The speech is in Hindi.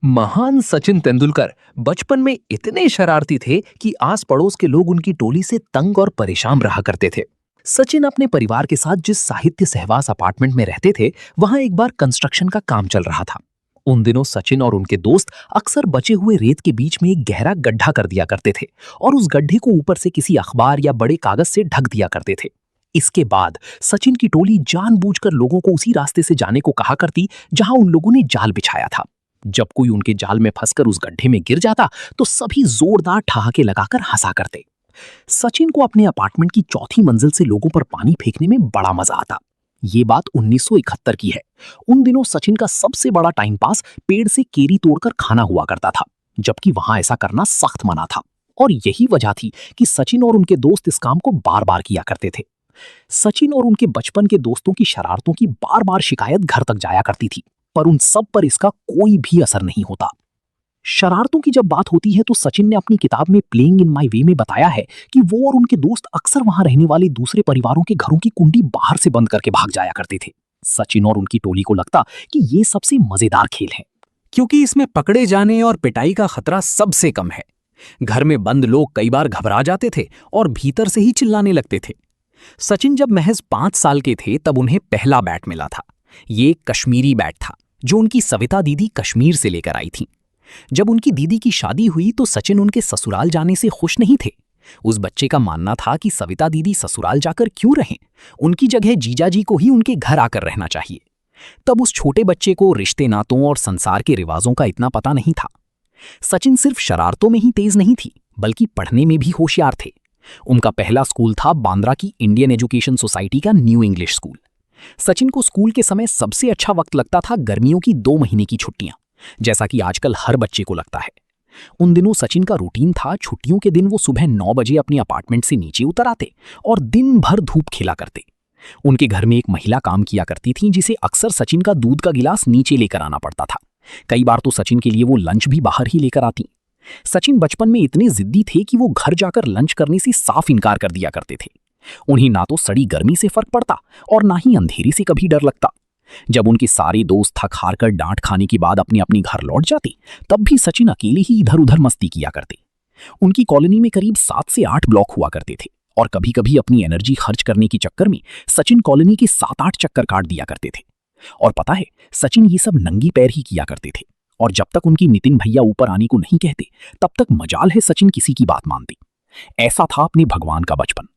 महान सचिन तेंदुलकर बचपन में इतने शरारती थे कि आस पड़ोस के लोग उनकी टोली से तंग और परेशान रहा करते थे। सचिन अपने परिवार के साथ जिस साहित्य सहवास अपार्टमेंट में रहते थे, वहां एक बार कंस्ट्रक्शन का काम चल रहा था। उन दिनों सचिन और उनके दोस्त अक्सर बचे हुए रेत के बीच में एक गहरा गड्ढा कर दिया करते थे और उस गड्ढे को ऊपर से किसी अखबार या बड़े कागज से ढक दिया करते थे। इसके बाद सचिन की टोली जानबूझकर लोगों को उसी रास्ते से जाने को कहा करती जहां उन लोगों ने जाल बिछाया था। जब कोई उनके जाल में फंसकर उस गड्ढे में गिर जाता तो सभी जोरदार ठहाके लगाकर हंसा करते। सचिन को अपने अपार्टमेंट की चौथी मंजिल से लोगों पर पानी फेंकने में बड़ा मजा आता। ये बात 1971 की है। उन दिनों सचिन का सबसे बड़ा टाइम पास पेड़ से केरी तोड़कर खाना हुआ करता था, जबकि वहां ऐसा करना सख्त मना था। और यही वजह थी कि सचिन और उनके दोस्त इस काम को बार बार किया करते थे। सचिन और उनके बचपन के दोस्तों की शरारतों की बार बार शिकायत घर तक जाया करती थी, पर उन सब पर इसका कोई भी असर नहीं होता। शरारतों की जब बात होती है तो सचिन ने अपनी किताब में प्लेइंग इन माय वे में बताया है कि वो और उनके दोस्त अक्सर वहां रहने वाले दूसरे परिवारों के घरों की कुंडी बाहर से बंद करके भाग जाया करते थे। सचिन और उनकी टोली को लगता कि ये सबसे मजेदार खेल है, क्योंकि इसमें पकड़े जाने और पिटाई का खतरा सबसे कम है। घर में बंद लोग कई बार घबरा जाते थे और भीतर से ही चिल्लाने लगते थे। सचिन जब महज 5 साल के थे तब उन्हें पहला बैट मिला था। ये एक कश्मीरी बैट था जो उनकी सविता दीदी कश्मीर से लेकर आई थी। जब उनकी दीदी की शादी हुई तो सचिन उनके ससुराल जाने से खुश नहीं थे। उस बच्चे का मानना था कि सविता दीदी ससुराल जाकर क्यों रहें, उनकी जगह जीजाजी को ही उनके घर आकर रहना चाहिए। तब उस छोटे बच्चे को रिश्ते नातों और संसार के रिवाजों का इतना पता नहीं था। सचिन सिर्फ शरारतों में ही तेज नहीं थी, बल्कि पढ़ने में भी होशियार थे। उनका पहला स्कूल था बांद्रा की इंडियन एजुकेशन सोसाइटी का न्यू इंग्लिश स्कूल। सचिन को स्कूल के समय सबसे अच्छा वक्त लगता था गर्मियों की 2 महीने की छुट्टियां, जैसा कि आजकल हर बच्चे को लगता है। उन दिनों सचिन का रूटीन था, छुट्टियों के दिन वो सुबह 9 बजे अपने अपार्टमेंट से नीचे उतर आते और दिन भर धूप खेला करते। उनके घर में एक महिला काम किया करती थी जिसे अक्सर सचिन का दूध का गिलास नीचे लेकर आना पड़ता था। कई बार तो सचिन के लिए वो लंच भी बाहर ही लेकर आती। सचिन बचपन में इतने जिद्दी थे कि वो घर जाकर लंच करने से साफ इनकार कर दिया करते थे। उन्हें ना तो सड़ी गर्मी से फर्क पड़ता और ना ही अंधेरे से कभी डर लगता। जब उनके सारे दोस्त थक हार कर डांट खाने के बाद अपने अपने घर लौट जाते, तब भी सचिन अकेले ही इधर उधर मस्ती किया करते। उनकी कॉलोनी में करीब 7 से 8 ब्लॉक हुआ करते थे और कभी कभी अपनी एनर्जी खर्च करने के चक्कर में सचिन कॉलोनी के 7-8 चक्कर काट दिया करते थे। और पता है, सचिन ये सब नंगी पैर ही किया करते थे और जब तक उनकी नितिन भैया ऊपर आने को नहीं कहते, तब तक मजाल है सचिन किसी की बात मानते। ऐसा था अपने भगवान का बचपन।